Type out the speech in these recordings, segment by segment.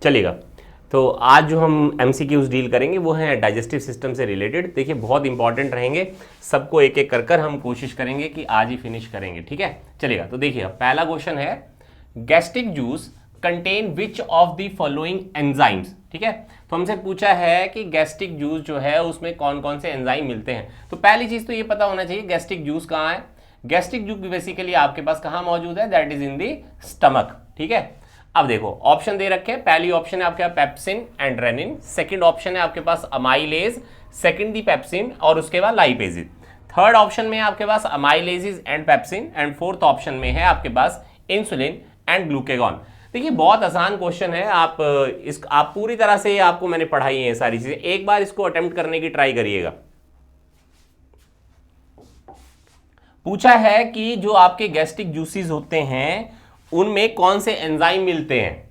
चलेगा। तो आज जो हम एमसीक्यूज डील करेंगे वो हैं डाइजेस्टिव सिस्टम से रिलेटेड। देखिए बहुत इंपॉर्टेंट रहेंगे, सबको एक एक कर हम कोशिश करेंगे कि आज ही फिनिश करेंगे, ठीक है। चलेगा, तो देखिए पहला क्वेश्चन है gastric juice contain which of the following enzymes, ठीक है। तो हमसे पूछा है कि गैस्ट्रिक जूस जो है उसमें कौन कौन से एंजाइम मिलते हैं। तो पहली चीज तो ये पता होना चाहिए गैस्ट्रिक जूस कहाँ है। गैस्ट्रिक जूस बेसिकली आपके पास कहाँ मौजूद है, that is in the stomach, ठीक है। अब देखो ऑप्शन दे रखे हैं, पहली ऑप्शन है आपके पास pepsin and rennin, second option है आपके पास अमाइलेज, सेकंड दी पेप्सिन और उसके बाद लाइपेजिस, थर्ड ऑप्शन में है आपके पास amylases and pepsin and fourth option में है आपके पास इंसुलिन एंड ग्लूकेगॉन। देखिए बहुत आसान क्वेश्चन है, आप पूरी तरह से आपको मैंने पढ़ाई है सारी चीजें, एक बार इसको अटेम्प्ट करने की ट्राई करिएगा। पूछा है कि जो आपके गैस्ट्रिक जूसेस होते हैं उनमें कौन से एंजाइम मिलते हैं।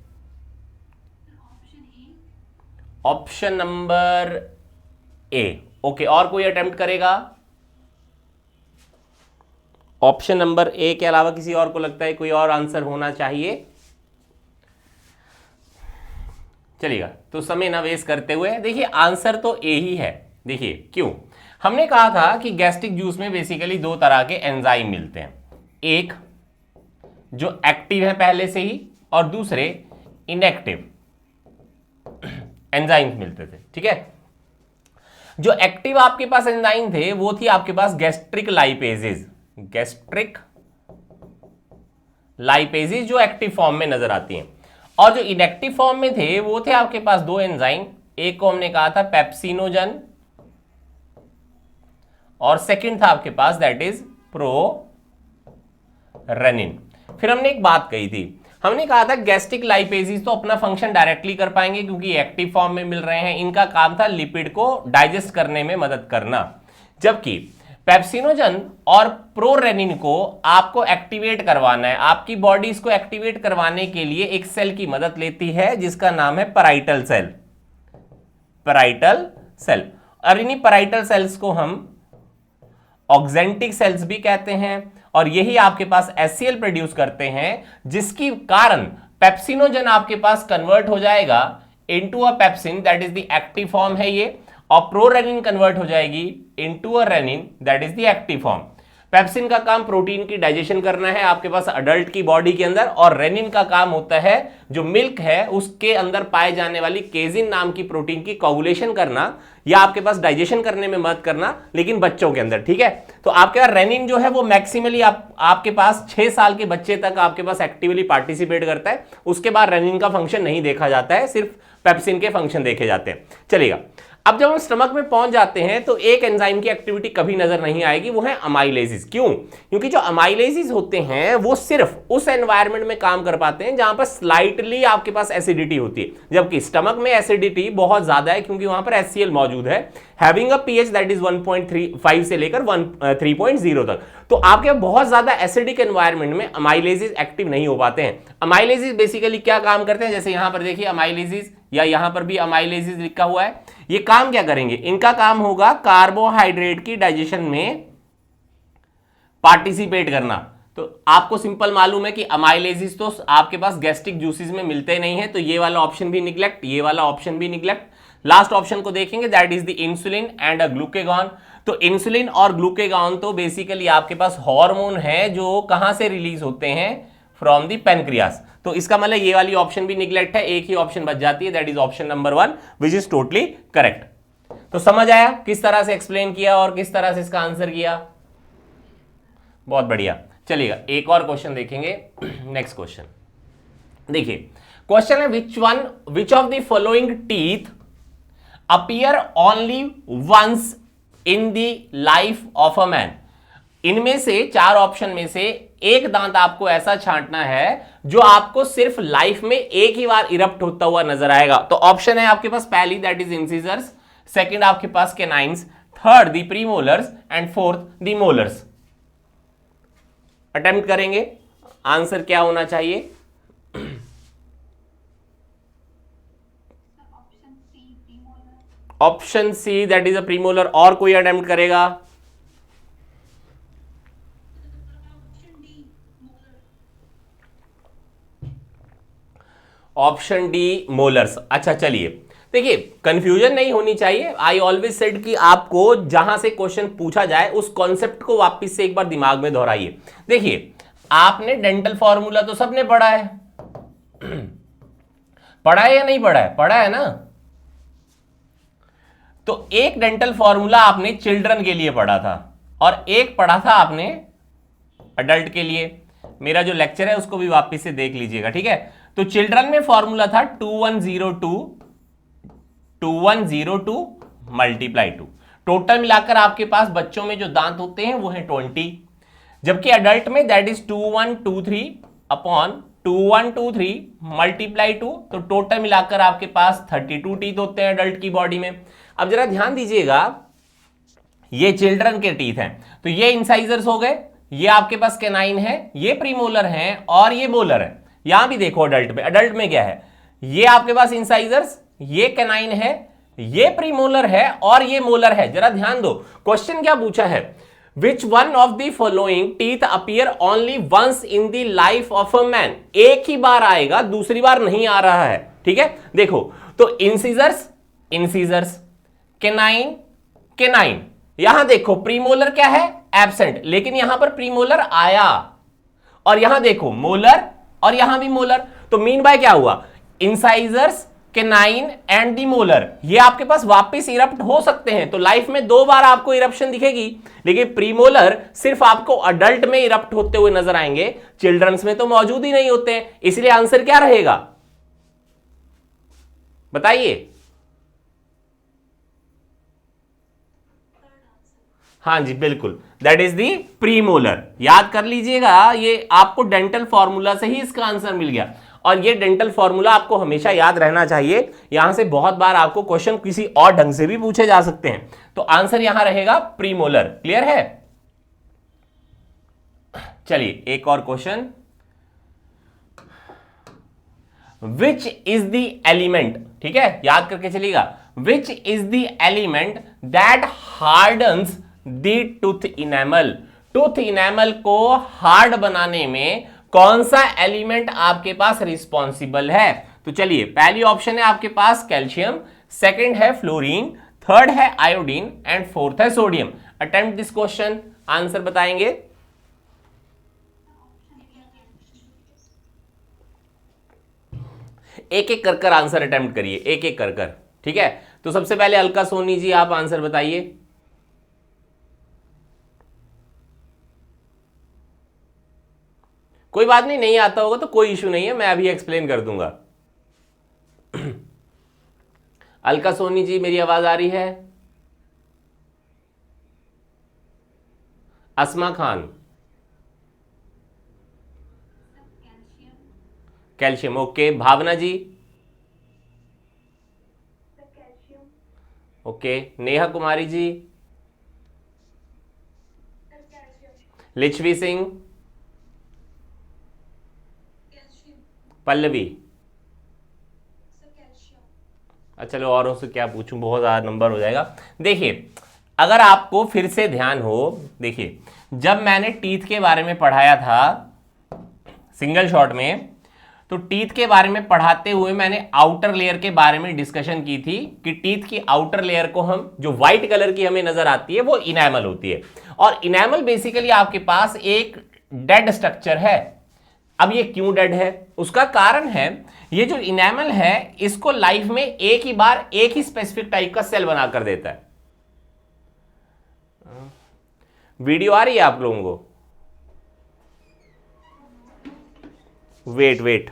Option number A, okay. और कोई अटेम्प्ट करेगा ऑप्शन नंबर ए के अलावा? किसी और को लगता है कोई और आंसर होना चाहिए? चलिएगा, तो समय ना वेस्ट करते हुए देखिए आंसर तो ए ही है। देखिए क्यों, हमने कहा था कि गैस्ट्रिक जूस में बेसिकली दो तरह के एंजाइम मिलते हैं, एक जो एक्टिव है पहले से ही और दूसरे इनएक्टिव एंजाइम्स मिलते थे, ठीक है। जो एक्टिव आपके पास एंजाइम थे वो थी आपके पास गैस्ट्रिक लाइपेजेस, गैस्ट्रिक लाइपेजेस जो एक्टिव फॉर्म में नजर आती हैं, और जो इनएक्टिव फॉर्म में थे वो थे आपके पास दो एंजाइम, एक को हमने कहा था पेप्सिनोजन और सेकंड था आपके पास दैट इज प्रोरेनिन। फिर हमने एक बात कही थी, हमने कहा था गैस्ट्रिक लाइपेजेस तो अपना फंक्शन डायरेक्टली कर पाएंगे क्योंकि एक्टिव फॉर्म में मिल रहे हैं, इनका काम था लिपिड को डाइजेस्ट करने में मदद करना, जबकि पेप्सिनोजन और प्रोरेनिन को आपको एक्टिवेट करवाना है, आपकी बॉडी इसको एक्टिवेट करवाने के लिए एक सेल की मदद लेती है जिसका नाम है पैराइटल सेल, पैराइटल सेल। और इन्हीं पैराइटल सेल्स को हम ऑक्जेंटिक सेल्स भी कहते हैं, और यही आपके पास एचसीएल प्रोड्यूस करते हैं जिसकी कारण पेप्सिनोजन आपके पास कन्वर्ट हो जाएगा into a pepsin that is the active form है ये, और प्रोरेनिन कन्वर्ट हो जाएगी into a rennin that is the active form. Pepsin का काम प्रोटीन की डाइजेशन करना है आपके पास अडल्ट की बॉडी के अंदर, और रेनिन का काम होता है जो मिल्क है उसके अंदर पाए जाने वाली केजिन नाम की प्रोटीन की कोगुलेशन करना या आपके पास डाइजेशन करने में मदद करना, लेकिन बच्चों के अंदर, ठीक है। तो आपके पास रेनिन जो है वो मैक्सिमली आपके पास 6 साल के बच्चे तक आपके पास एक्टिवली पार्टिसिपेट करता है, उसके बाद रेनिन का फंक्शन नहीं देखा जाता है, सिर्फ पेप्सिन के फंक्शन देखे जाते हैं। चलेगा, अब जब हम स्टमक में पहुंच जाते हैं तो एक एंजाइम की एक्टिविटी कभी नजर नहीं आएगी, वो है अमाइलेजिस। क्यों? क्योंकि जो अमाइलेजिस होते हैं वो सिर्फ उस एनवायरनमेंट में काम कर पाते हैं जहां पर स्लाइटली आपके पास एसिडिटी होती है, जबकि स्टमक में एसिडिटी बहुत ज्यादा है क्योंकि वहां पर HCl मौजूद है, having a pH that is 1.35 से लेकर 3.0 तक। तो आपके बहुत ज्यादा एसिडिक एनवायरनमेंट में अमाइलेजिस एक्टिव नहीं हो पाते हैं। अमाइलेजिस बेसिकली क्या काम करते हैं, जैसे यहां पर देखिए अमाइलेजिस, या यहां पर भी अमाइलेजिस लिखा हुआ है, ये काम क्या करेंगे, इनका काम होगा कार्बोहाइड्रेट की डाइजेशन में पार्टिसिपेट करना। तो आपको सिंपल मालूम है कि अमाइलेजिस तो आपके पास गैस्ट्रिक जूसेस में मिलते नहीं है, तो ये वाला ऑप्शन भी निग्लेक्ट, ये वाला ऑप्शन भी निग्लेक्ट। लास्ट ऑप्शन को देखेंगे that is the insulin and a glucagon. तो इंसुलिन और ग्लूकेगॉन तो बेसिकली आपके पास हार्मोन है जो कहां से रिलीज होते हैं, फ्रॉम द पेनक्रियास। तो इसका मतलब ये वाली ऑप्शन भी निग्लेक्ट है, एक ही ऑप्शन बच जाती है that is option number 1 which is totally correct. तो समझ आया किस तरह से एक्सप्लेन किया और किस तरह से इसका आंसर किया, बहुत बढ़िया। चलिएगा एक और क्वेश्चन देखेंगे, नेक्स्ट क्वेश्चन देखिए। क्वेश्चन है which of the following teeth appear only once in the life of a man. इनमें से 4 ऑप्शन में से एक दांत आपको ऐसा छांटना है जो आपको सिर्फ लाइफ में एक ही बार इरप्ट होता हुआ नजर आएगा। तो ऑप्शन है आपके पास पहली दैट इज इंसिजर्स, सेकंड आपके पास canines, third the premolars and fourth the molars. Attempt करेंगे, आंसर क्या होना चाहिए? Option C that is a premolar. और कोई अटेम्प्ट करेगा? Option D molars. अच्छा चलिए, देखिए कंफ्यूजन नहीं होनी चाहिए। आई ऑलवेज सेड कि आपको जहां से क्वेश्चन पूछा जाए उस कॉन्सेप्ट को वापस से एक बार दिमाग में दोहराइए। देखिए आपने डेंटल फॉर्मूला तो सबने पढ़ा है, पढ़ा है या नहीं पढ़ा है? पढ़ा है ना। तो एक डेंटल फॉर्मूला आपने चिल्ड्रन के लिए पढ़ा था और एक पढ़ा था आपने अडल्ट के लिए। मेरा जो लेक्चर है उसको भी वापस से देख लीजिएगा, ठीक है। तो चिल्ड्रन में फॉर्मूला था 2102 मल्टीप्लाई 2। टोटल मिलाकर आपके पास बच्चों में जो दांत होते हैं वो है 20, जबकि अडल्ट में दैट इज 2123 अपॉन 2123 मल्टीप्लाई 2। तो टोटल मिलाकर आपके पास 32 टीथ होते हैं अडल्ट की बॉडी में। अब जरा ध्यान दीजिएगा, ये चिल्ड्रन के टीथ हैं, तो ये इंसाइजर्स हो गए, ये आपके पास कैनाइन है, ये प्रीमोलर हैं और ये मोलर है। यहां भी देखो अडल्ट में क्या है, ये आपके पास इंसाइजर्स, ये कैनाइन है, ये प्रीमोलर है और ये मोलर है। जरा ध्यान दो, क्वेश्चन क्या पूछा है, which one of the following teeth appear only once in the life of a man. एक ही बार आएगा, दूसरी बार नहीं आ रहा है, ठीक है। देखो तो इंसीजर्स, केनाइन केनाइन। यहां देखो प्रीमोलर क्या है, एब्सेंट, लेकिन यहां पर प्रीमोलर आया। और यहां देखो मोलर और यहां भी मोलर। तो मीन बाय क्या हुआ, incisors, canine and the molar, ये आपके पास वापस इरप्ट हो सकते हैं। तो लाइफ में 2 बार आपको इरप्शन दिखेगी, लेकिन प्रीमोलर सिर्फ आपको अडल्ट में इरप्ट होते हुए नजर आएंगे, चिल्ड्रंस में तो मौजूद ही नहीं होते हैं। इसलिए आंसर क्या रहेगा बताइए। हाँ जी बिल्कुल, दैट इज दी प्रीमोलर। याद कर लीजिएगा, ये आपको डेंटल फॉर्मूला से ही इसका आंसर मिल गया। और ये डेंटल फॉर्मूला आपको हमेशा याद रहना चाहिए, यहां से बहुत बार आपको क्वेश्चन किसी और ढंग से भी पूछे जा सकते हैं। तो आंसर यहां रहेगा प्रीमोलर। क्लियर है? चलिए एक और question, which is the element, ठीक है, याद करके चलिएगा, which is the element that hardens the tooth enamel. Tooth enamel को हार्ड बनाने में कौन सा एलिमेंट आपके पास रिस्पॉन्सिबल है? तो चलिए, पहली ऑप्शन है आपके पास कैल्शियम, सेकंड है फ्लोरीन, थर्ड है आयोडीन एंड फोर्थ है sodium. Attempt this question, answer बताएंगे। एक एक कर कर आंसर अटेम्प्ट करिए, एक एक कर कर, ठीक है। तो सबसे पहले अलका सोनी जी आप आंसर बताइए। कोई बात नहीं, नहीं आता होगा तो कोई इशू नहीं है, मैं अभी एक्सप्लेन कर दूंगा। अलका सोनी जी मेरी आवाज आ रही है? अस्मा खान, कैल्शियम, ओके। भावना जी, ओके। नेहा कुमारी जी, लिच्छवी सिंह, पल्लवी, अच्छा चलो औरों से क्या पूछूं, बहुत ज़्यादा नंबर हो जाएगा। देखिए अगर आपको फिर से ध्यान हो, देखिए जब मैंने टीथ के बारे में पढ़ाया था सिंगल शॉट में, तो टीथ के बारे में पढ़ाते हुए मैंने आउटर लेयर के बारे में डिस्कशन की थी कि टीथ की आउटर लेयर को हम, जो व्हाइट कलर की हमें नजर आती है, वो इनेमल होती है। और इनेमल बेसिकली आपके पास एक डेड स्ट्रक्चर है। अब ये क्यों डेड है, उसका कारण है, ये जो इनेमल है इसको लाइफ में एक ही बार एक ही स्पेसिफिक टाइप का सेल बना कर देता है। वीडियो आ रही है आप लोगों को? Wait wait,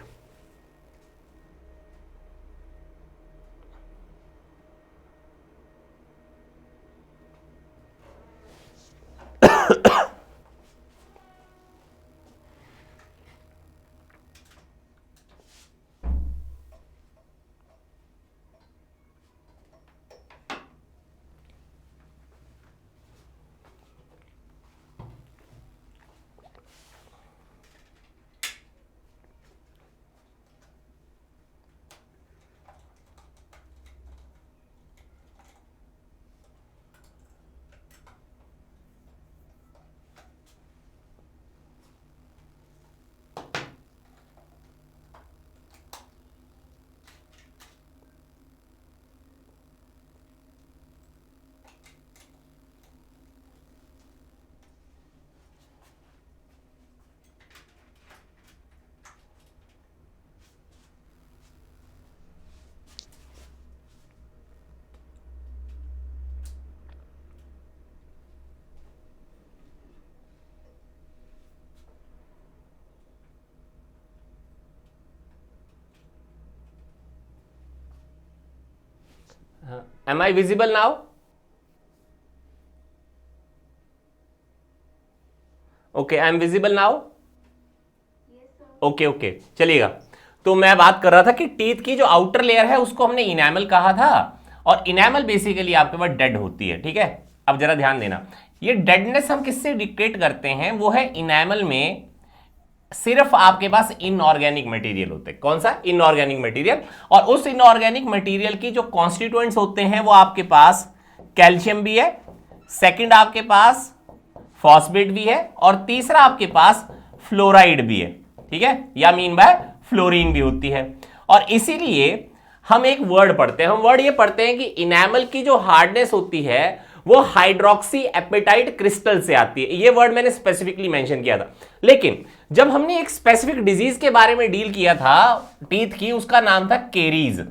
am I visible now? Okay, I am visible now? Okay okay, चलिएगा। तो मैं बात कर रहा था कि टीथ की जो आउटर लेयर है उसको हमने इनेमल कहा था, और इनेमल बेसिकली आपके पास डेड होती है, ठीक है। अब जरा ध्यान देना, ये डेडनेस हम किससे डिक्टेट करते हैं? वो है इनेमल में सिर्फ आपके पास इनऑर्गेनिक मटेरियल होते हैं। कौन सा? Inorganic material. और उस इनऑर्गेनिक मटेरियल की जो कॉन्स्टिट्यूएंट्स होते हैं वो आपके पास कैल्शियम भी है, सेकंड आपके पास फॉस्फेट भी है, और तीसरा आपके पास फ्लोराइड भी है, ठीक है, या मीन बाय फ्लोरीन भी होती है। और इसीलिए हम एक वर्ड पढ़ते हैं, हम वर्ड ये पढ़ते हैं कि इनेमल की जो हार्डनेस होती है वो हाइड्रोक्सी एपेटाइट क्रिस्टल से आती है। ये वर्ड मैंने स्पेसिफिकली मेंशन किया था। लेकिन जब हमने एक स्पेसिफिक डिजीज के बारे में डील किया था टीथ की, उसका नाम था केरीज,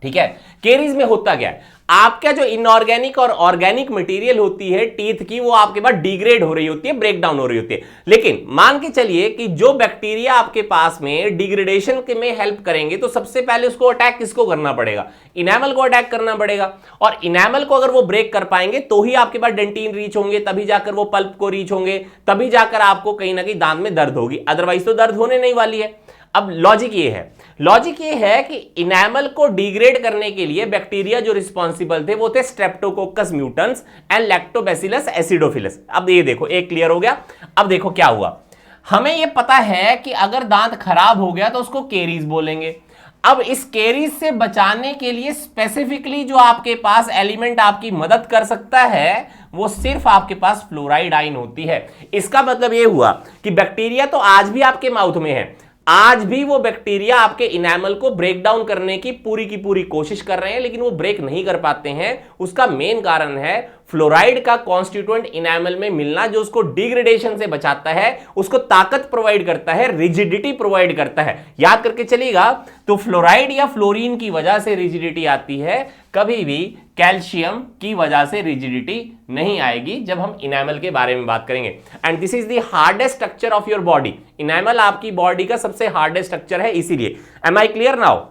ठीक है। केरीज में होता क्या है, आपका जो इनऑर्गेनिक और ऑर्गेनिक मटेरियल होती है टीथ की, वो आपके पास डिग्रेड हो रही होती है, ब्रेक डाउन हो रही होती है। लेकिन मान के चलिए कि जो बैक्टीरिया आपके पास में डिग्रेडेशन के में हेल्प करेंगे, तो सबसे पहले उसको अटैक किसको करना पड़ेगा? इनेमल को अटैक करना पड़ेगा। और इनेमल को अगर वो ब्रेक कर पाएंगे तो ही आपके पास डेंटिन रीच होंगे, तभी जाकर वो पल्प को रीच होंगे, तभी जाकर आपको कहीं ना कहीं दांत में दर्द होगी, अदरवाइज तो दर्द होने नहीं वाली है। अब लॉजिक ये है कि इनेमल को डिग्रेड करने के लिए बैक्टीरिया जो रिस्पॉन्सिबल थे वो थे Streptococcus mutans and lactobacillus acidophilus. अब ये देखो, एक क्लियर हो गया। अब देखो क्या हुआ, हमें ये पता है कि अगर दांत खराब हो गया तो उसको केरीज बोलेंगे। अब इस केरीज से बचाने के लिए स्पेसिफिकली जो आपके पास एलिमेंट आपकी मदद कर सकता है वो सिर्फ आपके पास फ्लोराइड आयन होती है। इसका मतलब ये हुआ कि बैक्टीरिया तो आज भी आपके माउथ में है, आज भी वो बैक्टीरिया आपके इनेमल को ब्रेक डाउन करने की पूरी कोशिश कर रहे हैं, लेकिन वो ब्रेक नहीं कर पाते हैं। उसका मेन कारण है फ्लोराइड का कॉन्स्टिट्यूएंट इनेमल में मिलना, जो उसको डिग्रेडेशन से बचाता है, उसको ताकत प्रोवाइड करता है, रिजिडिटी प्रोवाइड करता है। याद करके चलिएगा, तो फ्लोराइड या फ्लोरीन की वजह से रिजिडिटी आती है, कभी भी कैल्शियम की वजह से रिजिडिटी नहीं आएगी जब हम इनेमल के बारे में बात करेंगे। And this is the hardest structure of your body. Enamel आपकी बॉडी का सबसे हार्डेस्ट स्ट्रक्चर है, इसीलिए। एम आई क्लियर नाउ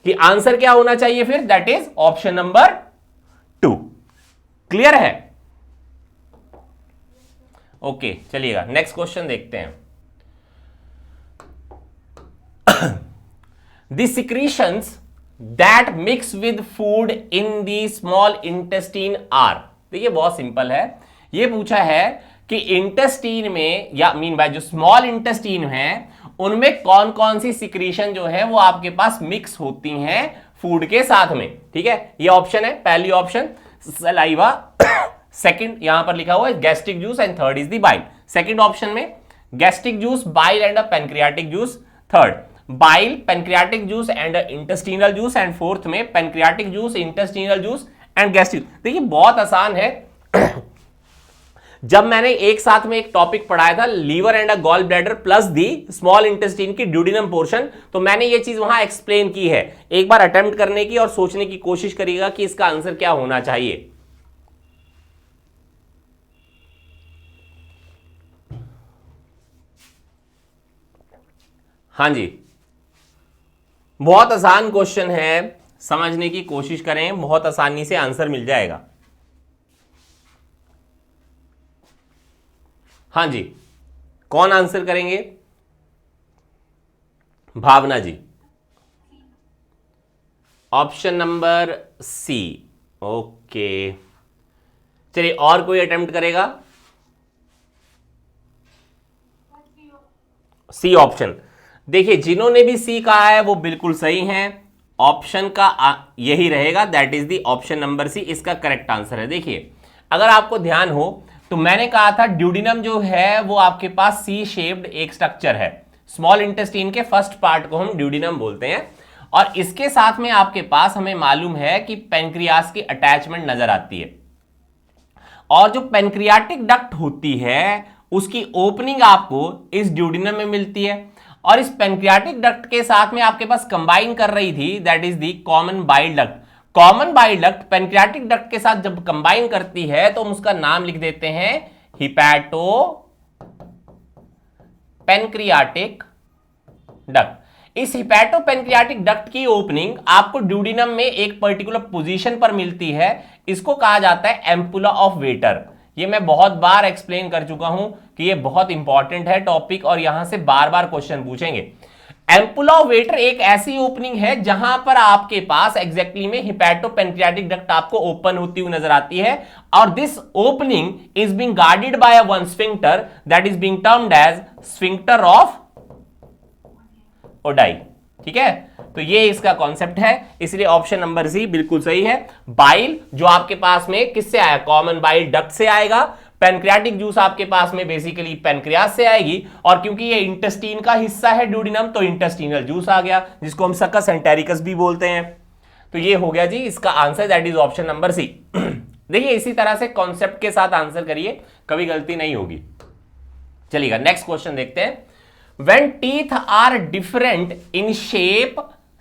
कि आंसर क्या होना चाहिए फिर? That is option number 2। Clear है? ओके, चलिएगा नेक्स्ट क्वेश्चन देखते हैं। The secretions that mix with food in the small intestine are, देखिए बहुत सिंपल है। ये पूछा है कि इंटेस्टीन में या मीन बाय जो स्मॉल इंटेस्टीन है उनमें कौन कौन सी सिक्रीशन जो है वो आपके पास मिक्स होती हैं फूड के साथ में, ठीक है। ये ऑप्शन है, पहली ऑप्शन सलाइवा, सेकंड यहां पर लिखा हुआ है gastric juice, and third is the bile. Second option में gastric juice, bile and a pancreatic juice, third bile, pancreatic juice and intestinal juice, and fourth में pancreatic juice, intestinal juice and gastric. देखिए बहुत आसान है। जब मैंने एक साथ में एक टॉपिक पढ़ाया था liver and a gall bladder plus the small intestine की ड्यूडिनम पोर्शन, तो मैंने ये चीज वहां एक्सप्लेन की है। एक बार अटेम्प्ट करने की और सोचने की कोशिश करिएगा कि इसका आंसर क्या होना चाहिए। हाँ जी, बहुत आसान क्वेश्चन है, समझने की कोशिश करें, बहुत आसानी से आंसर मिल जाएगा। हाँ जी, कौन आंसर करेंगे? Bhavna ji, option number C. Okay, चलिए और कोई अटेम्प्ट करेगा? C option. देखिए जिन्होंने भी सी कहा है वो बिल्कुल सही हैं। ऑप्शन का यही रहेगा, that is the option number C, इसका करेक्ट आंसर है। देखिए अगर आपको ध्यान हो तो मैंने कहा था ड्यूडिनम जो है वो आपके पास सी शेप्ड एक स्ट्रक्चर है। स्मॉल इंटेस्टाइन के फर्स्ट पार्ट को हम ड्यूडिनम बोलते हैं, और इसके साथ में आपके पास हमें मालूम है कि पेनक्रियास की अटैचमेंट नजर आती है, और जो पेनक्रियाटिक डक्ट होती है उसकी ओपनिंग आपको इस ड्यूडिनम में मिलती है, और इस पेनक्रियाटिक डक्ट के साथ में आपके पास कंबाइन कर रही थी that is the common bile duct. Common bile duct pancreatic duct के साथ जब कंबाइन करती है तो हम उसका नाम लिख देते हैं हिपैटो पेनक्रियाटिक डक्ट। इस हिपैटोपेनक्रियाटिक डक्ट की ओपनिंग आपको ड्यूडिनम में एक पर्टिकुलर पोजीशन पर मिलती है, इसको कहा जाता है एम्पुला ऑफ वेटर। ये मैं बहुत बार एक्सप्लेन कर चुका हूं कि ये बहुत इंपॉर्टेंट है टॉपिक और यहां से बार बार क्वेश्चन पूछेंगे। एम्पुला ऑफ वेटर एक ऐसी ओपनिंग है जहां पर आपके पास एग्जैक्टली में हिपैटोपेनक्रियाटिक डक्ट आपको ओपन होती हुई नजर आती है, और this opening is being guarded by one sphincter that is being termed as sphincter of Oddi. ठीक है, तो ये इसका कॉन्सेप्ट है, इसलिए ऑप्शन नंबर सी बिल्कुल सही है। बाइल जो आपके पास में किससे आया, कॉमन बाइल डक्ट से आएगा। पैनक्रियाटिक जूस आपके पास में बेसिकली पैनक्रियास से आएगी, और क्योंकि ये इंटेस्टीन का हिस्सा है ड्यूडिनम, तो इंटेस्टिनल जूस आ गया, जिसको हम सकस एंटेरिकस भी बोलते हैं। तो ये हो गया जी इसका answer, that is option number C. देखिए इसी तरह से कॉन्सेप्ट के साथ आंसर करिए, कभी गलती नहीं होगी। चलिएगा नेक्स्ट क्वेश्चन देखते हैं। When teeth are different in shape,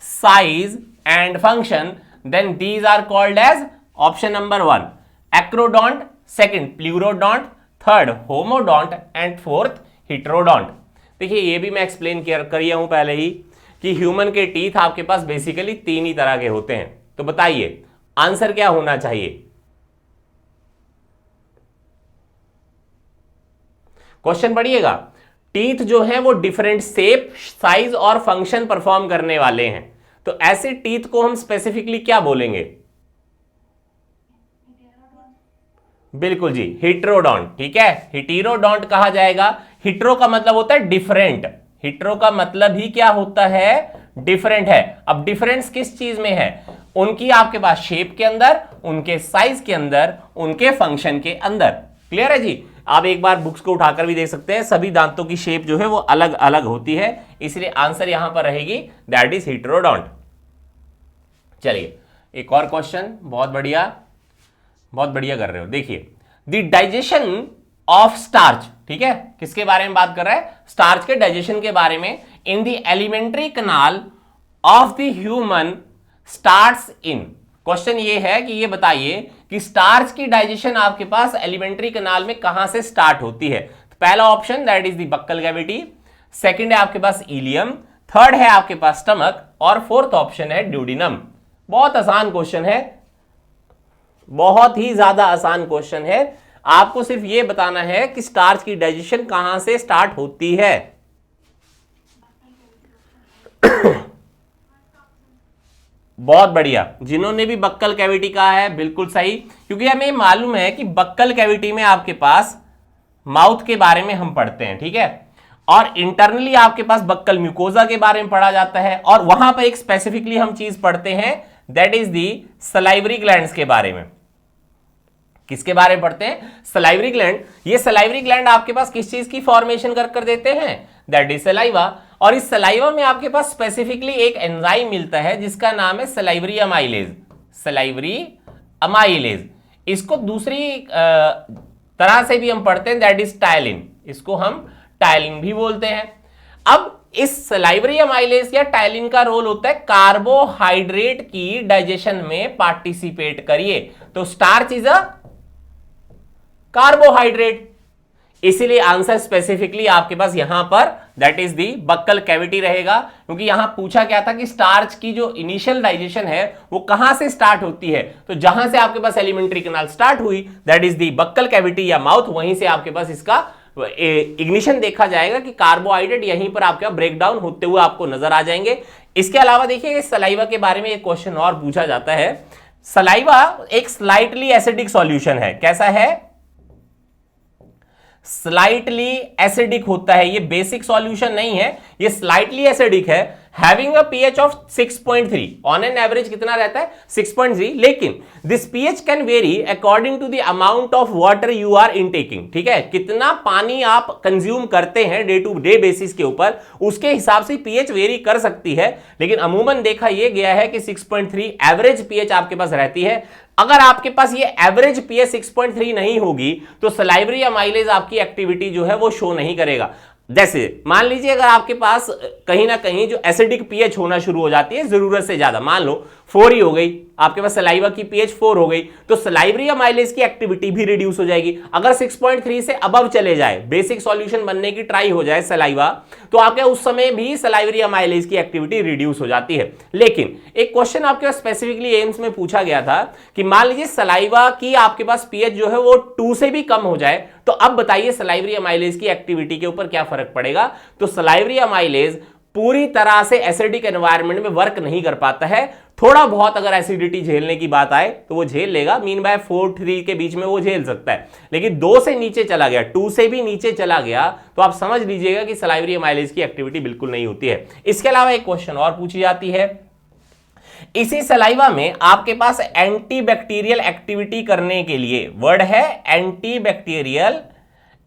size and function, then these are called as option number 1 acrodont, second pleurodont, third homodont and fourth heterodont। देखिए ये भी मैं एक्सप्लेन किया हूं पहले ही कि ह्यूमन के टीथ आपके पास बेसिकली 3 ही तरह के होते हैं। तो बताइए आंसर क्या होना चाहिए। क्वेश्चन पढ़िएगा। टीथ जो है वो डिफरेंट शेप, साइज और फंक्शन परफॉर्म करने वाले हैं, तो ऐसे टीथ को हम स्पेसिफिकली क्या बोलेंगे। बिल्कुल जी हिट्रोडोंट। ठीक है, हिटेरोडोंट कहा जाएगा। हिट्रो का मतलब होता है डिफरेंट, हिट्रो का मतलब ही क्या होता है, डिफरेंट है। अब डिफरेंस किस चीज में है, उनकी आपके पास शेप के अंदर, उनके साइज के अंदर, उनके फंक्शन के अंदर। क्लियर है जी। आप एक बार बुक्स को उठाकर भी देख सकते हैं, सभी दांतों की शेप जो है वो अलग अलग होती है, इसलिए आंसर यहां पर रहेगी दैट इज हिटेरोडोंट। चलिए एक और क्वेश्चन, बहुत बढ़िया कर रहे हो। देखिए द डाइजेशन ऑफ स्टार्च, ठीक है, किसके बारे में बात कर रहा है, स्टार्च के डाइजेशन के बारे में। In the elementary kanal of the human starts in. Question ये है कि ये बताइए कि स्टार्च की डाइजेशन आपके पास एलिमेंट्री कनाल में कहां से स्टार्ट होती है। तो पहला option that is the buccal cavity, second है आपके पास इलियम, थर्ड है आपके पास स्टमक, और फोर्थ ऑप्शन है ड्यूडिनम। बहुत आसान क्वेश्चन है, बहुत ही ज्यादा आसान क्वेश्चन है। आपको सिर्फ ये बताना है कि स्टार्च की डाइजेशन कहां से स्टार्ट होती है। बहुत बढ़िया, जिन्होंने भी बक्कल कैविटी कहा है बिल्कुल सही, क्योंकि हमें मालूम है कि बक्कल कैविटी में आपके पास माउथ के बारे में हम पढ़ते हैं, ठीक है, और इंटरनली आपके पास बक्कल म्यूकोजा के बारे में पढ़ा जाता है, और वहां पर एक स्पेसिफिकली हम चीज पढ़ते हैं that is the salivary glands के बारे में। किसके बारे में पढ़ते हैं, सलाइवरी ग्लैंड। ये सलाइवरी ग्लैंड आपके पास किस चीज की फॉर्मेशन कर देते हैं, दैट इज सलाइवा। और इस सलाइवा में आपके पास स्पेसिफिकली एक एंजाइम मिलता है जिसका नाम है सलाइवरी अमाइलेज, सलाइवरी अमाइलेज। इसको दूसरी तरह से भी हम पढ़ते हैं दैट इज टायलिन, इसको हम टायलिन भी बोलते हैं। अब इस सलाइवरी अमाइलेज या टायलिन का रोल होता है कार्बोहाइड्रेट की डाइजेशन में पार्टिसिपेट करिए। तो स्टार्च इज अ कार्बोहाइड्रेट, इसीलिए आंसर स्पेसिफिकली आपके पास यहां पर that is the buccal cavity रहेगा, क्योंकि यहां पूछा क्या था कि स्टार्च की जो इनिशियल डाइजेशन है वो कहां से स्टार्ट होती है। तो जहां से आपके पास एलिमेंट्री कैनाल स्टार्ट हुई that is the buccal cavity या माउथ, वहीं से आपके पास इसका इग्निशन देखा जाएगा कि कार्बोहाइड्रेट यहीं पर आपका ब्रेकडाउन होते हुए आपको नजर आ जाएंगे। इसके अलावा देखिए सलाइवा के बारे में एक क्वेश्चन और पूछा जाता है। सलाइवा एक स्लाइटली एसिडिक सॉल्यूशन है, कैसा है, स्लाइटली एसिडिक होता है, ये बेसिक सॉल्यूशन नहीं है, ये स्लाइटली एसिडिक है, having a pH of 6.3, on an average कितना रहता है 6.3, लेकिन this pH can vary according to the amount of water you are intaking. ठीक है, कितना पानी आप कंज्यूम करते हैं डे टू डे बेसिस के ऊपर, उसके हिसाब से पीएच वेरी कर सकती है, लेकिन अमूमन देखा यह गया है कि 6.3 एवरेज पीएच आपके पास रहती है। अगर आपके पास ये एवरेज पीएच 6.3 नहीं होगी तो सलाइवरी अमाइलेज आपकी एक्टिविटी जो है वो शो नहीं करेगा। जैसे मान लीजिए अगर आपके पास कहीं ना कहीं जो एसिडिक पीएच होना शुरू हो जाती है जरूरत से ज्यादा, मान लो 4 ही हो गई, आपके पास सलाइवा की पीएच 4 हो गई, तो सलाइवरी अमाइलेज की एक्टिविटी भी रिड्यूस हो जाएगी। अगर 6.3 से अबव चले जाए, बेसिक सॉल्यूशन बनने की ट्राई हो जाए सलाइवा, तो आपके उस समय भी सलाइवरी अमाइलेज की एक्टिविटी रिड्यूस हो जाती है। लेकिन एक क्वेश्चन आपके पास स्पेसिफिकली एम्स में पूछा गया था कि मान लीजिए सलाइवा की आपके पास पीएच जो है वो 2 से भी कम हो जाए, तो अब बताइए सलाइवरी अमाइलेज की एक्टिविटी के ऊपर क्या फर्क पड़ेगा। तो सलाइवरी अमाइलेज पूरी तरह से एसिडिक एनवायरनमेंट में वर्क नहीं कर पाता है, थोड़ा बहुत अगर एसिडिटी झेलने की बात आए तो वो झेल लेगा, मीन बाय 4-3 के बीच में वो झेल सकता है। लेकिन 2 से नीचे चला गया, 2 से भी नीचे चला गया, तो आप समझ लीजिएगा कि सलाइवरी अमाइलेज की एक्टिविटी बिल्कुल नहीं होती है। इसके अलावा एक क्वेश्चन और पूछी जाती है, इसी सलाइवा में आपके पास एंटीबैक्टीरियल एक्टिविटी करने के लिए, वर्ड है एंटीबैक्टीरियल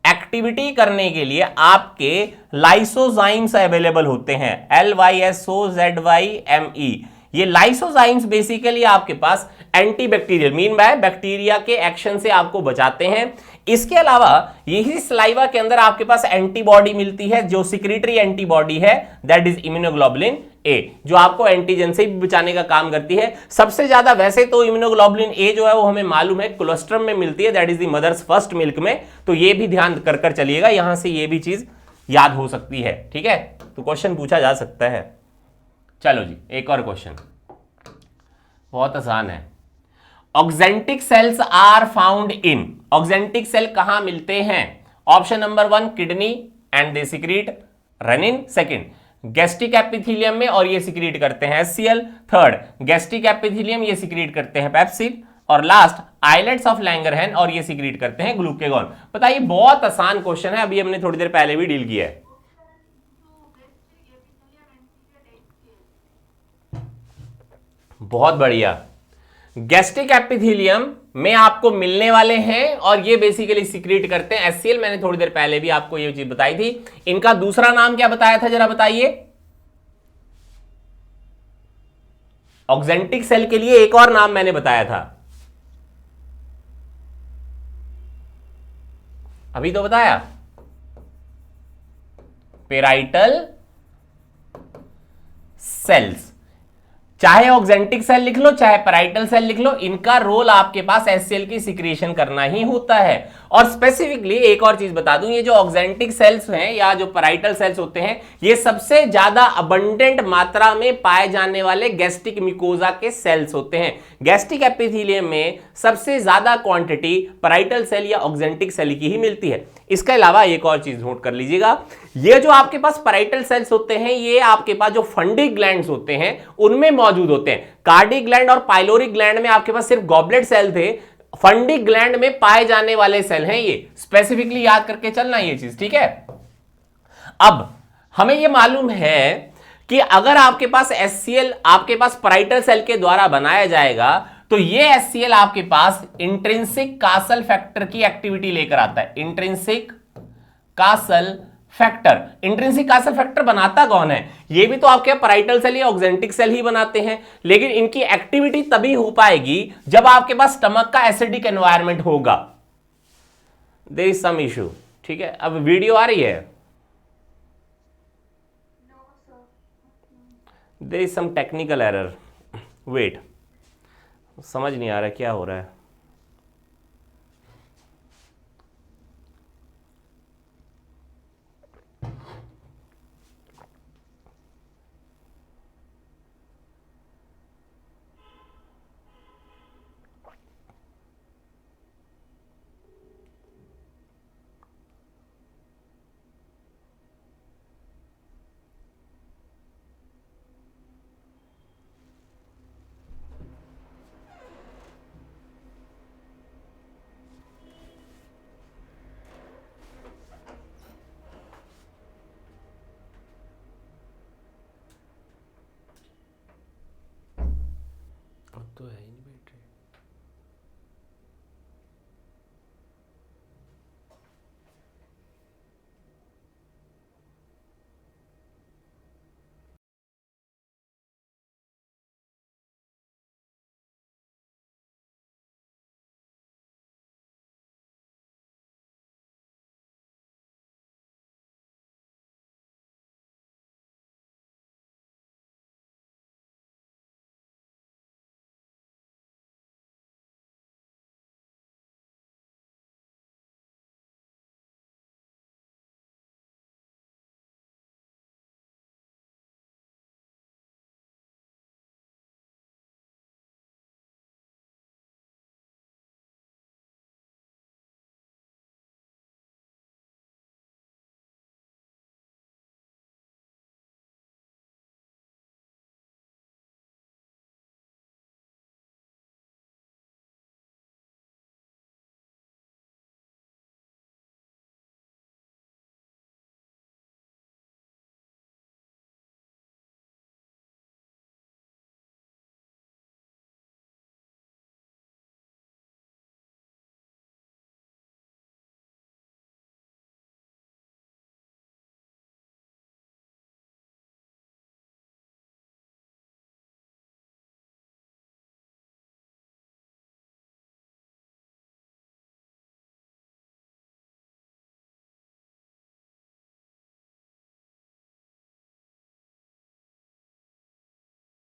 एक्टिविटी करने के लिए आपके लाइसोजाइम्स अवेलेबल होते हैं, LYSOZYME। ये लाइसोजाइम्स बेसिकली आपके पास एंटीबैक्टीरियल, मीन बाय बैक्टीरिया के एक्शन से आपको बचाते हैं। इसके अलावा यही सलाइवा के अंदर आपके पास एंटीबॉडी मिलती है, जो सिक्रीटरी एंटीबॉडी है, दैट इज इम्यूनोग्लोबुलिन ए, जो आपको एंटीजन से भी बचाने का काम करती है। सबसे ज्यादा वैसे तो इम्यूनोग्लोबुलिन ए जो है वो हमें मालूम है कोलोस्ट्रम में मिलती है, that is the mother's first milk में, तो ये भी ध्यान कर चलिएगा, यहां से ये भी चीज याद हो सकती है। ठीक है, तो क्वेश्चन पूछा जा सकता है। चलो जी, एक और क्वेश्चन बहुत आसान है। Oxyntic cells are found in, oxyntic cell कहां मिलते हैं? Option number 1 kidney and they secrete renin, second gastric epithelium में और ये सिक्रीट करते हैं HCl, थर्ड गैस्ट्रिक एपिथेलियम ये सिक्रीट करते हैं पेप्सिन, और लास्ट आइलेट्स ऑफ लैंगरहैन और ये सिक्रीट करते हैं ग्लूकेगॉन। बताइए, बहुत आसान क्वेश्चन है, अभी हमने थोड़ी देर पहले भी डील किया है। बहुत बढ़िया, गैस्ट्रिक एपिथेलियम में आपको मिलने वाले हैं और ये बेसिकली सिक्रीट करते हैं HCl। मैंने थोड़ी देर पहले भी आपको ये चीज बताई थी। इनका दूसरा नाम क्या बताया था, जरा बताइए। ऑक्जेंटिक सेल के लिए एक और नाम मैंने बताया था, अभी तो बताया, पेराइटल सेल्स। चाहे ऑक्जेंटिक सेल लिख लो चाहे पैराइटल सेल लिख लो, इनका रोल आपके पास HCl की सिक्रीशन करना ही होता है। और स्पेसिफिकली एक और चीज बता दूं, ये जो ऑक्जेंटिक सेल्स हैं या जो पैराइटल सेल्स होते हैं, ये सबसे ज्यादा अबंडेंट मात्रा में पाए जाने वाले गैस्ट्रिक म्यूकोजा के सेल्स होते हैं। गैस्ट्रिक एपिथेलियम में सबसे ज्यादा क्वांटिटी पैराइटल सेल या ऑक्जेंटिक सेल की ही मिलती है। इसके अलावा एक और चीज नोट कर लीजिएगा, ये जो आपके पास पैराइटल सेल्स होते हैं, ये आपके पास जो फंडी ग्लैंड्स होते हैं उनमें मौजूद होते हैं। कार्डी ग्लैंड और पाइलोरी ग्लैंड में आपके पास सिर्फ गॉबलेट सेल थे, फंडी ग्लैंड में पाए जाने वाले सेल हैं ये, स्पेसिफिकली याद करके चलना ये चीज, ठीक है। अब हमें ये मालूम है कि अगर आपके पास HCl आपके पास पैराइटल सेल के द्वारा बनाया जाएगा, तो ये HCl आपके पास इंट्रिंसिक कासल फैक्टर की एक्टिविटी लेकर आता है। Intrinsic castle factor, intrinsic castle factor बनाता कौन है? ये भी तो आपके पैराइटल सेल या ऑक्जेंटिक सेल ही बनाते हैं, लेकिन इनकी एक्टिविटी तभी हो पाएगी जब आपके पास स्टमक का एसिडिक एनवायरनमेंट होगा। देयर इज सम इशू, ठीक है। अब वीडियो आ रही है, there is some technical error, wait, समझ नहीं आ रहा क्या हो रहा है। तो है ही नहीं।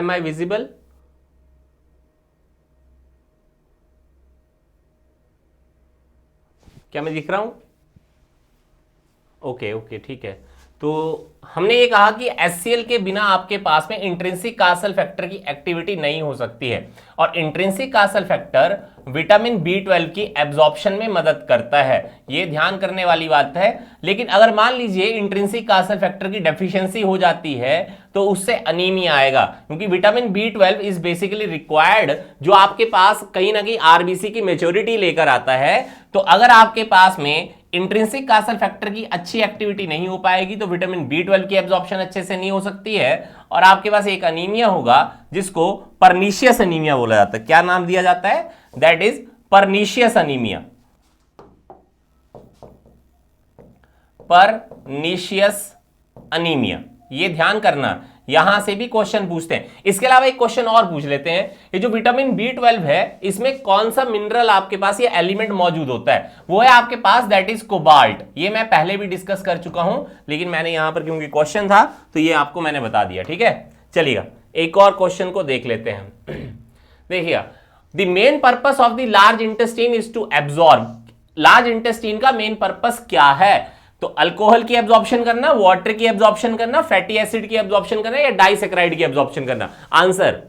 Am I visible? क्या मैं दिख रहा हूं? ओके ओके ठीक है। तो हमने ये कहा कि HCl के बिना आपके पास में इंट्रिंसिक कासल फैक्टर की एक्टिविटी नहीं हो सकती है, और intrinsic castle factor vitamin B12 की एब्जॉर्प्शन में मदद करता है, ये ध्यान करने वाली बात है। लेकिन अगर मान लीजिए इंट्रिंसिक कासल फैक्टर की डेफिशिएंसी हो जाती है तो उससे अनीमिया आएगा, क्योंकि vitamin B12 is basically required, जो आपके पास कहीं ना कहीं आरबीसी की मेच्योरिटी लेकर आता है। तो अगर आपके पास में इंट्रिंसिक कासल फैक्टर की अच्छी एक्टिविटी नहीं हो पाएगी तो विटामिन B12 की एब्जॉर्प्शन अच्छे से नहीं हो सकती है, और आपके पास एक अनीमिया होगा जिसको परनीशियस अनीमिया बोला जाता है। क्या नाम दिया जाता है? That is pernicious anaemia. Pernicious anaemia, ये ध्यान करना, यहां से भी क्वेश्चन पूछते हैं। इसके अलावा एक क्वेश्चन और पूछ लेते हैं, ये जो विटामिन B12 है इसमें कौन सा मिनरल आपके पास ये एलिमेंट मौजूद होता है? वो है आपके पास दैट इज कोबाल्ट। ये मैं पहले भी डिस्कस कर चुका हूं, लेकिन मैंने यहां पर क्योंकि क्वेश्चन था तो ये आपको मैंने बता दिया। ठीक है, चलिएगा एक और क्वेश्चन को देख लेते हैं। देखिएगा, the main purpose of the large intestine is to absorb. Large intestine का मेन पर्पस क्या है? तो अल्कोहल की एब्जॉर्प्शन करना, वाटर की एब्जॉर्प्शन करना, फैटी एसिड की एब्जॉर्प्शन करना, या डाइसेक्राइड की एब्जॉर्प्शन करना? आंसर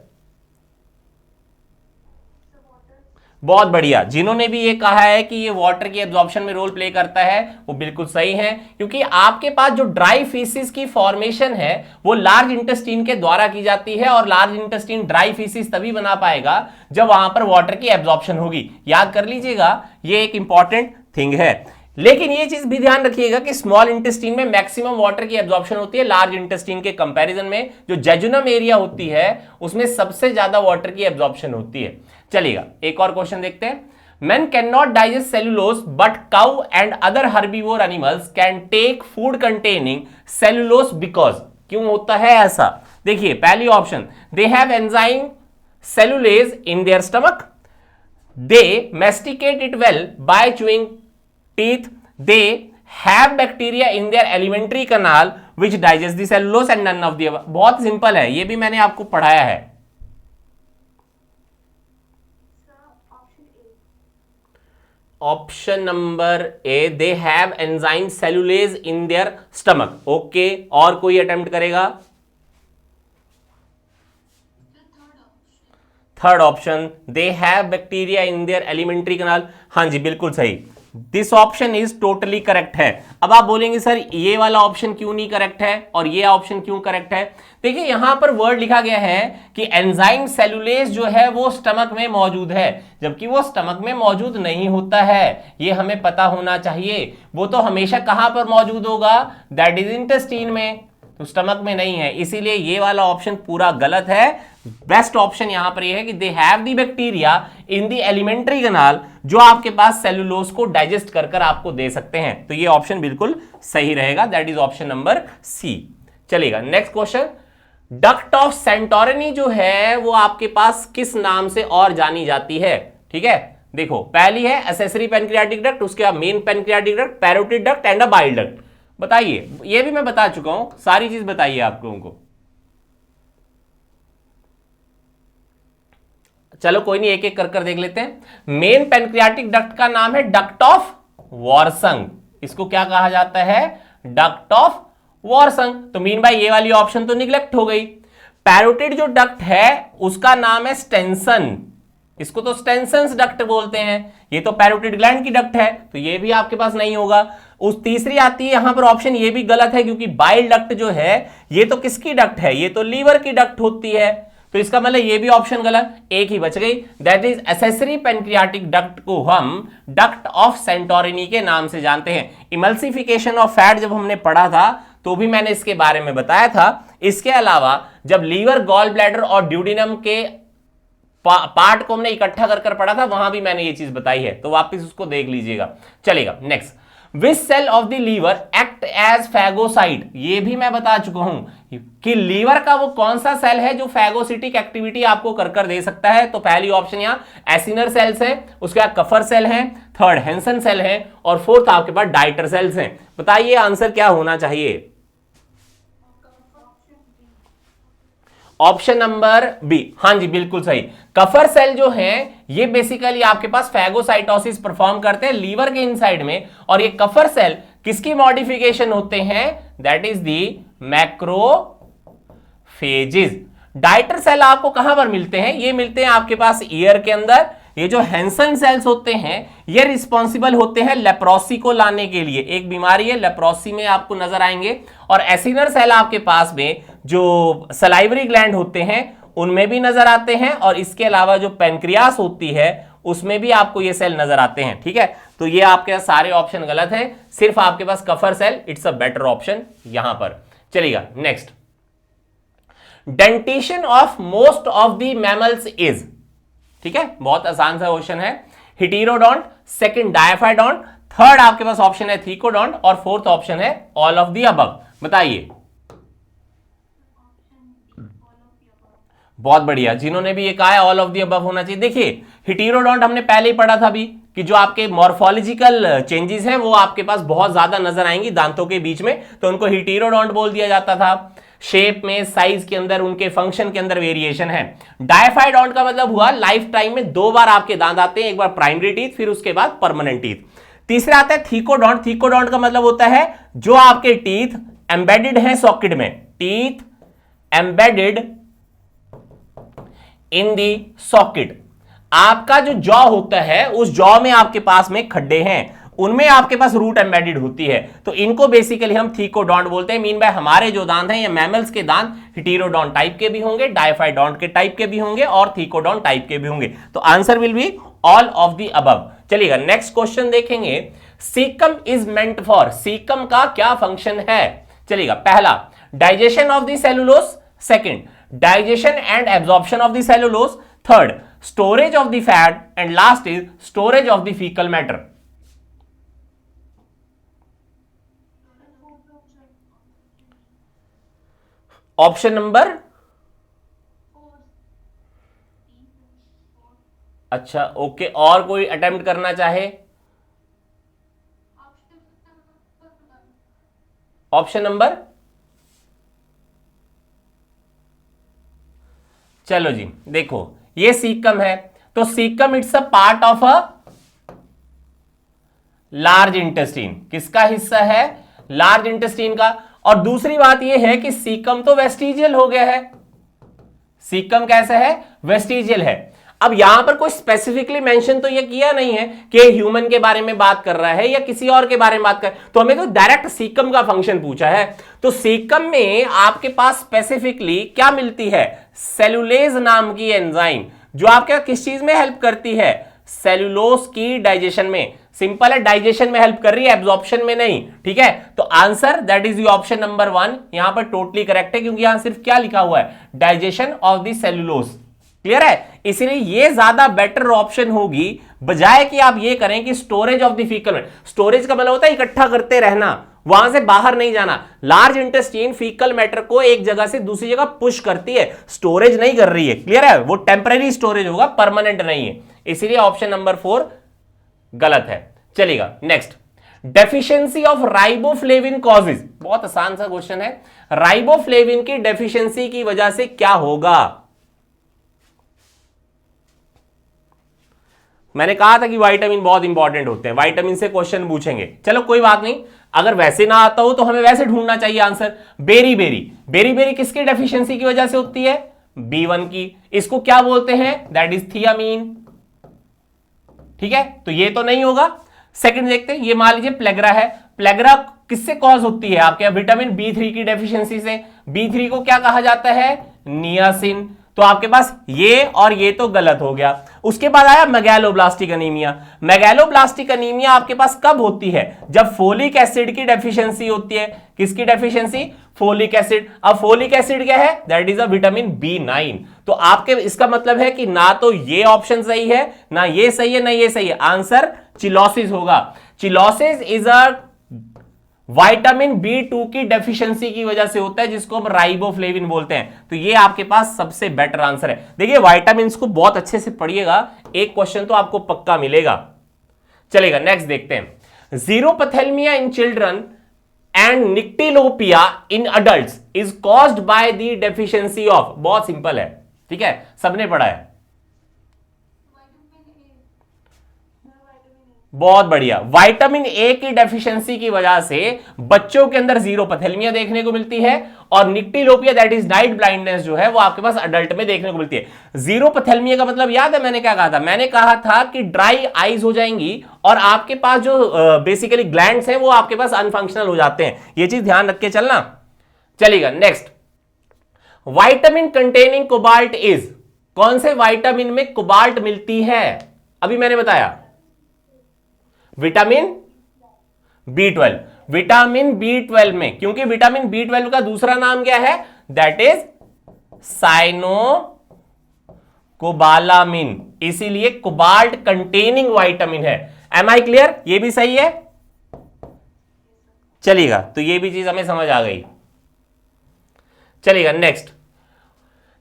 बहुत बढ़िया। जिन्होंने भी ये कहा है कि ये वाटर की एब्जॉर्प्शन में रोल प्ले करता है वो बिल्कुल सही है, क्योंकि आपके पास जो ड्राई फीसिस की फॉर्मेशन है वो लार्ज इंटेस्टाइन के द्वारा की जाती है, और लार्ज इंटेस्टाइन ड्राई फीसिस तभी बना पाएगा जब वहां पर वाटर की एब्जॉर्प्शन होगी। याद कर लीजिएगा, ये एक इंपॉर्टेंट थिंग है। लेकिन ये चीज भी ध्यान रखिएगा कि स्मॉल इंटेस्टाइन में मैक्सिमम वाटर की एब्जॉर्प्शन होती है, लार्ज इंटेस्टाइन के कंपैरिजन में जो जेजुनम एरिया होती है उसमें सबसे ज्यादा वाटर की एब्जॉर्प्शन होती है। चलिएगा एक और क्वेश्चन देखते हैं। Men cannot digest cellulose, but cow and other herbivore animals can take food containing cellulose because। क्यों होता है ऐसा? देखिए पहली option, they have enzyme cellulase in their stomach, they masticate it well by chewing teeth, they have bacteria in their alimentary canal which digest the cellulose and none of the above। बहुत simple है, ये भी मैंने आपको पढ़ाया है। Option number A, they have enzyme cellulase in their stomach. Okay, और कोई अटेम्प्ट करेगा? Third option, they have bacteria in their alimentary canal. हाँ जी बिल्कुल सही, this option is totally correct है। अब आप बोलेंगे सर ये वाला ऑप्शन क्यों नहीं करेक्ट है और ये ऑप्शन क्यों करेक्ट है? देखिए यहां पर वर्ड लिखा गया है कि एंजाइम सेलुलेज जो है वो स्टमक में मौजूद है, जबकि वो स्टमक में मौजूद नहीं होता है। ये हमें पता होना चाहिए। वो तो हमेशा कहां पर मौजूद होगा? दैट इज इंटेस्टाइन में, तो स्टमक में नहीं है। इसीलिए ये वाला ऑप्शन पूरा गलत है। बेस्ट ऑप्शन यहां पर ये है कि they have the bacteria in the alimentary canal, जो आपके पास सेलुलोज को डाइजेस्ट कर कर आपको दे सकते हैं। तो ये ऑप्शन बिल्कुल सही रहेगा, that is option number C. चलेगा next question. Duct of Santorini जो है वो आपके पास किस नाम से और जानी जाती है? ठीक है, देखो पहली है एसेसरी पेनक्रियाटिक डक्ट, उसके बाद main pancreatic duct, parotid duct and a bile duct. बताइए, ये भी मैं बता चुका हूं, सारी चीज बताइए आप लोगों को। चलो कोई नहीं, एक एक कर कर देख लेते हैं। मेन पेनक्रियाटिक डक्ट का नाम है डक्ट ऑफ वॉर्संग। इसको क्या कहा जाता है? Duct of Wirsung. तो मीन भाई ये वाली ऑप्शन तो निग्लेक्ट हो गई। पैरोटिड जो डक्ट है उसका नाम है स्टेंसन, इसको तो स्टेंसन्स डक्ट बोलते हैं। ये तो पैरोटिड ग्लैंड की डक्ट है, तो ये भी आपके पास नहीं होगा। उस तीसरी आती है यहां पर ऑप्शन, ये भी गलत है क्योंकि बाइल डक्ट जो है ये तो किसकी डक्ट है? ये तो लीवर की डक्ट होती है, तो इसका मतलब ये भी ऑप्शन गलत। एक ही बच गई, that is accessory pancreatic duct को हम डक्ट ऑफ सेंटोरिनी के नाम से जानते हैं। इमल्सिफिकेशन ऑफ फैट जब हमने पढ़ा था तो भी मैंने इसके बारे में बताया था। इसके अलावा जब लीवर, गॉल ब्लैडर और ड्यूडिनम के पार्ट को हमने इकट्ठा कर पढ़ा था, वहां भी मैंने ये चीज बताई है, तो वापस उसको देख लीजिएगा। चलेगा next. Which cell of the liver act as phagocyte? ये भी मैं बता चुका हूं कि लीवर का वो कौन सा सेल है जो फैगोसिटिक एक्टिविटी आपको कर दे सकता है। तो पहली ऑप्शन यहां एसिनर सेल्स है, उसके बाद कफर सेल है, थर्ड हेंसन सेल है, और फोर्थ आपके पास डाइटर सेल्स हैं। बताइए आंसर क्या होना चाहिए? ऑप्शन नंबर बी, हाँ जी बिल्कुल सही। कफर सेल जो हैं ये बेसिकली आपके पास फैगोसाइटोसिस परफॉर्म करते हैं लीवर के इनसाइड में, और ये कफर सेल किसकी मॉडिफिकेशन होते हैं, that is the macrophages. Deiter cell आपको कहां पर मिलते हैं, ये मिलते हैं आपके पास ईयर के अंदर। ये जो हैंसन सेल्स होते हैं ये रिस्पॉन्सिबल होते हैं लेप्रोसी को लाने के लिए, एक बीमारी है लेप्रोसी में आपको नजर आएंगे। और एसिनर सेल आपके पास में जो सलाइवरी ग्लैंड होते हैं उनमें भी नजर आते हैं, और इसके अलावा जो पेनक्रियास होती है उसमें भी आपको ये सेल नजर आते हैं। ठीक है, तो ये आपके सारे ऑप्शन गलत हैं, सिर्फ आपके पास Kupffer cell it's a better option यहां पर। चलिएगा next, dentition of most of the mammals is, ठीक है बहुत आसान सा क्वेश्चन है। हिटेरोडोंट, सेकंड डायफाइडोंट, थर्ड आपके पास ऑप्शन है थीकोडोंट, और फोर्थ ऑप्शन है ऑल ऑफ द अबव। बताइए। बहुत बढ़िया, जिन्होंने भी ये कहा है ऑल ऑफ द अबव होना चाहिए। देखिए हिटेरोडोंट हमने पहले ही पढ़ा था अभी कि जो आपके मॉर्फोलॉजिकल चेंजेस हैं वो आपके पास बहुत ज्यादा नजर आएंगी दांतों के बीच में, तो उनको हिटेरोडोंट बोल दिया जाता था। शेप में, साइज के अंदर, उनके फंक्शन के अंदर वेरिएशन है। डायफाइडोंट का मतलब हुआ लाइफ टाइम में 2 बार आपके दांत आते हैं, एक बार प्राइमरी टीथ फिर उसके बाद परमानेंट टीथ। तीसरा आता है थीकोडोंट। थीकोडोंट का मतलब होता है जो आपके टीथ एम्बेडेड हैं सॉकेट में, teeth embedded in the socket. आपका जो जॉ होता है उस जॉ में आपके पास में खड्डे हैं, उनमें आपके पास रूट एम्बेडेड होती है, तो इनको बेसिकली हम थीकोडोंट बोलते हैं। मीन बाय हमारे जो दांत हैं ये मैमल्स के दांत हिटेरोडोंट टाइप के भी होंगे, डायफाइडोंट के टाइप के भी होंगे, और थीकोडोंट टाइप के भी होंगे। तो answer will be all of the above. चलिएगा नेक्स्ट क्वेश्चन देखेंगे। Caecum is meant for, caecum का क्या फंक्शन है। चलिएगा, पहला digestion of the cellulose, second digestion and absorption of the cellulose, third storage of the fat, and last is storage of the faecal matter. Option number, अच्छा okay, और कोई attempt करना चाहे। ऑप्शन नंबर, चलो जी देखो ये सीकम है, तो caecum it's a part of a large intestine. किसका हिस्सा है, लार्ज इंटेस्टीन का। और दूसरी बात यह है कि सीकम तो वेस्टिजियल हो गया है। सीकम कैसा है, वेस्टिजियल है। अब यहां पर कोई स्पेसिफिकली मेंशन तो यह किया नहीं है कि ह्यूमन के बारे में बात कर रहा है या किसी और के बारे में बात कर, तो हमें तो डायरेक्ट सीकम का फंक्शन पूछा है। तो सीकम में आपके पास स्पेसिफिकली क्या मिलती है, सेलुलेज नाम की एंजाइम, जो आपके किस चीज में हेल्प करती है, सेलुलोज की डाइजेशन में। सिंपल है, डाइजेशन में हेल्प कर रही है, एब्जॉर्प्शन में नहीं। ठीक है, तो answer that is option number 1 यहां पर टोटली करेक्ट है, क्योंकि यहां सिर्फ क्या लिखा हुआ है, digestion of the cellulose. Clear है, इसलिए ये ज्यादा बेटर ऑप्शन होगी, बजाय कि आप ये करें कि storage of the faecal. Storage का मतलब होता है इकट्ठा करते रहना, वहां से बाहर नहीं जाना। लार्ज इंटेस्टाइन फीकल मैटर को एक जगह से दूसरी जगह पुश करती है, स्टोरेज नहीं कर रही है। क्लियर है, वो टेम्पररी स्टोरेज होगा, परमानेंट नहीं है। इसीलिए ऑप्शन नंबर 4 गलत है। चलिएगा next, deficiency of riboflavin causes. बहुत आसान सा क्वेश्चन है, राइबोफ्लेविन की डेफिशिएंसी की वजह से क्या होगा। मैंने कहा था कि विटामिन बहुत इंपॉर्टेंट होते हैं, विटामिन से क्वेश्चन पूछेंगे। चलो कोई बात नहीं, अगर वैसे ना आता हो तो हमें वैसे ढूंढना चाहिए answer. Berry berry, berry berry किसकी डेफिशिएंसी की वजह से होती है, B1 की। इसको क्या बोलते हैं, दैट इज थियामीन। ठीक है, तो ये तो नहीं होगा। सेकंड देखते हैं, ये मान लीजिए प्लेग्रा है। प्लेग्रा किससे कॉज होती है, आपके विटामिन B3 की डेफिशिएंसी से। B3 को क्या कहा जाता है, नियासिन। तो आपके पास ये और ये तो गलत हो गया। उसके बाद आया मेगैलोब्लास्टिक अनीमिया। मेगैलोब्लास्टिक अनीमिया आपके पास कब होती है, जब फोलिक एसिड की डेफिशिएंसी होती है। किसकी डेफिशिएंसी, फोलिक एसिड। अब फोलिक एसिड क्या है, that is a vitamin B9। तो आपके इसका मतलब है कि ना तो ये ऑप्शन सही है, ना ये सही है, ना ये सही है। आंसर चिलोसिस होगा। Cheilosis is a vitamin B2 की डेफिशिएंसी की वजह से होता है, जिसको हम राइबोफ्लेविन बोलते हैं। तो ये आपके पास सबसे बेटर आंसर है। देखिए विटामिन को बहुत अच्छे से पढ़िएगा, एक क्वेश्चन तो आपको पक्का मिलेगा। चलेगा नेक्स्ट देखते हैं, xerophthalmia in children and nyctalopia in adults is caused by the deficiency of, बहुत सिंपल है, ठीक है, सबने पढ़ा है, बहुत बढ़िया, विटामिन ए की डेफिशिएंसी की वजह से बच्चों के अंदर जीरोपथेल्मिया देखने को मिलती है, और निक्टिलोपिया दैट इज नाइट ब्लाइंडनेस जो है वो आपके पास अडल्ट में देखने को मिलती है। जीरोपथेल्मिया का मतलब याद है मैंने क्या कहा था? मैंने कहा था कि ड्राई आईज हो जाएंगी और आपके पास जो बेसिकली ग्लैंड्स हैं वो आपके पास अनफंक्शनल हो जाते हैं, ये चीज ध्यान रख के चलना। चलिएगा next, vitamin containing cobalt is, कौन से विटामिन में कोबाल्ट मिलती है? अभी मैंने बताया विटामिन B12, विटामिन B12 में, क्योंकि विटामिन B12 का दूसरा नाम क्या है? दैट इज साइनोकोबालामिन, इसीलिए कोबाल्ट कंटेनिंग विटामिन है। Am I clear? ये भी सही है, चलिएगा, तो ये भी चीज हमें समझ आ गई। चलिएगा नेक्स्ट,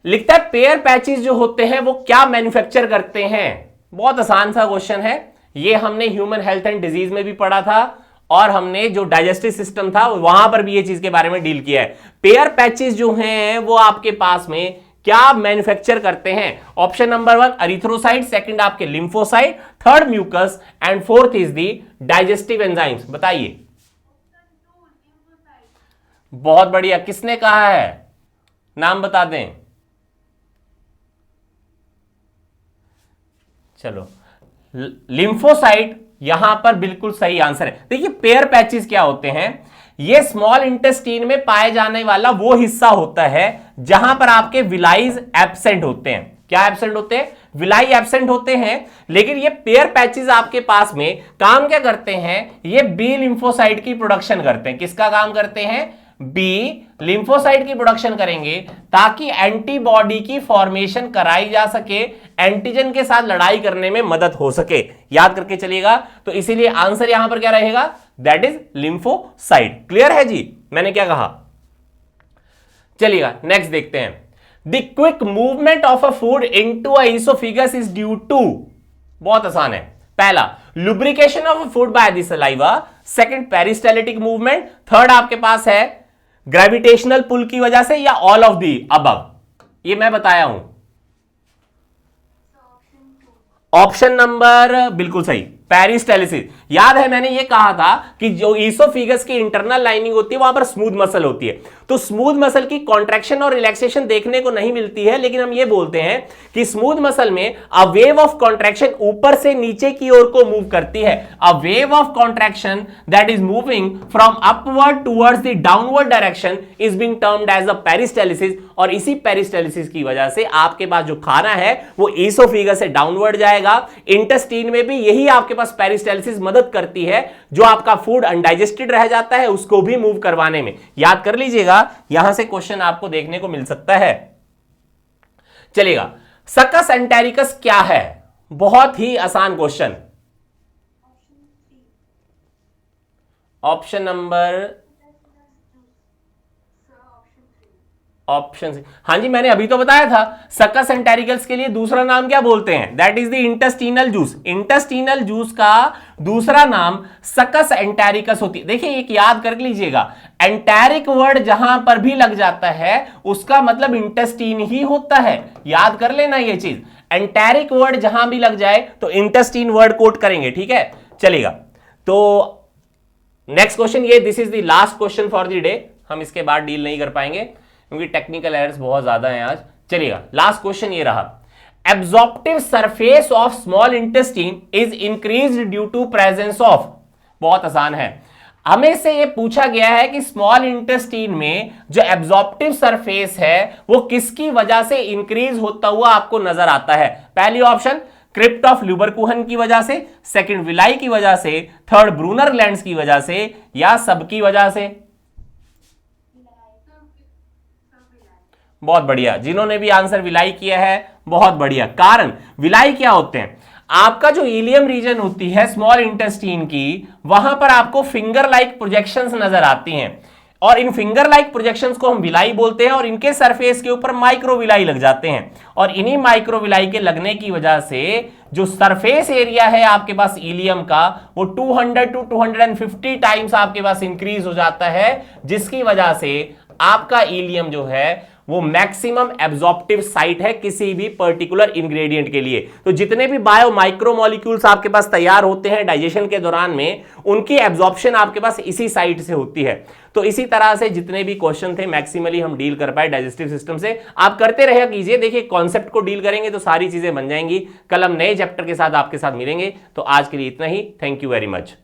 लिखता है पेयर पैचेस जो होते हैं वो क्या मैन्युफैक्चर करते हैं? बहुत आसान सा क्वेश्चन है, ये हमने ह्यूमन हेल्थ एंड डिजीज में भी पढ़ा था, और हमने जो डाइजेस्टिव सिस्टम था वहां पर भी ये चीज के बारे में डील किया है। पेयर पैचेस जो हैं वो आपके पास में क्या मैन्युफैक्चर करते हैं? ऑप्शन नंबर 1 एरिथ्रोसाइट, सेकंड आपके lymphocyte, third mucus and fourth is the digestive enzymes. बताइए। बहुत बढ़िया, किसने कहा है? नाम बता दें। चलो, लिम्फोसाइट यहां पर बिल्कुल सही आंसर है। देखिए पेयर पैचेस क्या होते हैं? ये स्मॉल इंटेस्टीन में पाए जाने वाला वो हिस्सा होता है जहां पर आपके विलाइज एब्सेंट होते हैं। क्या एब्सेंट होते हैं? विलाई एब्सेंट होते हैं। लेकिन ये पेयर पैचेस आपके पास में काम क्या करते हैं? ये बी लिम्फोसाइट की प्रोडक्शन करते हैं। किसका काम करते हैं? बी लिम्फोसाइट की प्रोडक्शन करेंगे ताकि एंटीबॉडी की फॉर्मेशन कराई जा सके, एंटीजन के साथ लड़ाई करने में मदद हो सके। याद करके चलिएगा। तो इसीलिए आंसर यहां पर क्या रहेगा? That is lymphocyte. क्लियर है जी मैंने क्या कहा? चलिएगा नेक्स्ट देखते हैं। The quick movement of a food into a oesophagus is due to, बहुत आसान है। पहला lubrication of a food by the saliva, second peristaltic movement, third आपके पास है ग्रेविटेशनल पुल की वजह से, या ऑल ऑफ दी अबव। ये मैं बताया हूं। ऑप्शन नंबर बिल्कुल सही, पेरिस्टालिसिस। याद है मैंने ये कहा था कि जो ईसोफेगस की इंटरनल लाइनिंग होती है वहां पर स्मूथ मसल होती है, तो स्मूथ मसल की कॉन्ट्रैक्शन और रिलैक्सेशन देखने को नहीं मिलती है, लेकिन हम ये बोलते हैं कि स्मूथ मसल में अ वेव ऑफ कॉन्ट्रैक्शन ऊपर से नीचे की ओर को मूव करती है। A wave of contraction that is moving from upward towards the downward direction is being termed as a peristalsis, और इसी पेरिस्टालिसिस की वजह से आपके पास जो खाना है वो ईसोफेगस से डाउनवर्ड जाएगा। इंटेस्टाइन में भी यही आपके पास पेरिस्टालिसिस मदद करती है, जो आपका फूड अनडाइजेस्टेड रह जाता है उसको भी मूव करवाने में। याद कर लीजिएगा, यहां से क्वेश्चन आपको देखने को मिल सकता है। चलिएगा, सकस एंटेरिकस क्या है? बहुत ही आसान question. Option number, option C. हाँ जी मैंने अभी तो बताया था, सकस एंटेरिकल्स के लिए दूसरा नाम क्या बोलते हैं? That is the intestinal juice. Intestinal juice का दूसरा नाम सकस एंटेरिकस होती है। देखिए एक याद कर लीजिएगा, एंटेरिक वर्ड जहां पर भी लग जाता है उसका मतलब इंटेस्टीन ही होता है। याद कर लेना ये चीज, एंटेरिक वर्ड जहां भी लग जाए तो इंटेस्टीन वर्ड कोट करेंगे, ठीक है। चलेगा, तो नेक्स्ट क्वेश्चन ये, this is the last question for the day, हम इसके बाद डील नहीं कर पाएंगे क्योंकि टेक्निकल एरर्स बहुत ज्यादा हैं आज। चलिएगा, लास्ट क्वेश्चन ये रहा। Absorptive surface of small intestine is increased due to presence of, बहुत आसान है। हमें से ये पूछा गया है कि स्मॉल इंटेस्टाइन में जो एब्जॉर्प्टिव सरफेस है वो किसकी वजह से इंक्रीज होता हुआ आपको नजर आता है? पहली ऑप्शन क्रिप्ट ऑफ ल्यूबरकुहन की वजह से, सेकंड विलाई की वजह से, थर्ड ब्रूनर ग्लैंड्स की वजह से, या सबकी वजह से? बहुत बढ़िया, जिन्होंने भी आंसर विलाई किया है बहुत बढ़िया। कारण विलाई क्या होते हैं? आपका जो इलियम रीजन होती है स्मॉल इंटेस्टाइन की, वहां पर आपको फिंगर लाइक प्रोजेक्शंस नजर आती हैं। और इन फिंगर लाइक प्रोजेक्शंस को हम विलाई बोलते हैं और इनके सरफेस के ऊपर माइक्रोविलाई लग जाते हैं और इन्हीं माइक्रोविलाई के लगने की वजह से जो सरफेस एरिया है आपके पास इलियम का वो 200 टू 250 टाइम्स आपके पास इंक्रीज हो जाता है, जिसकी वजह से आपका इलियम जो है वो मैक्सिमम एब्जॉर्प्टिव साइट है किसी भी पर्टिकुलर इंग्रेडिएंट के लिए। तो जितने भी बायो माइक्रोमोलिक्यूल्स आपके पास तैयार होते हैं डाइजेशन के दौरान में, उनकी एब्जॉर्प्शन आपके पास इसी साइट से होती है। तो इसी तरह से जितने भी क्वेश्चन थे मैक्सिमली हम डील कर पाए डाइजेस्टिव सिस्टम से। आप करते रहा कीजिए, देखिए कॉन्सेप्ट को डील करेंगे तो सारी चीजें बन जाएंगी। कल हम नए चैप्टर के साथ आपके साथ मिलेंगे। तो आज के लिए इतना ही। Thank you very much.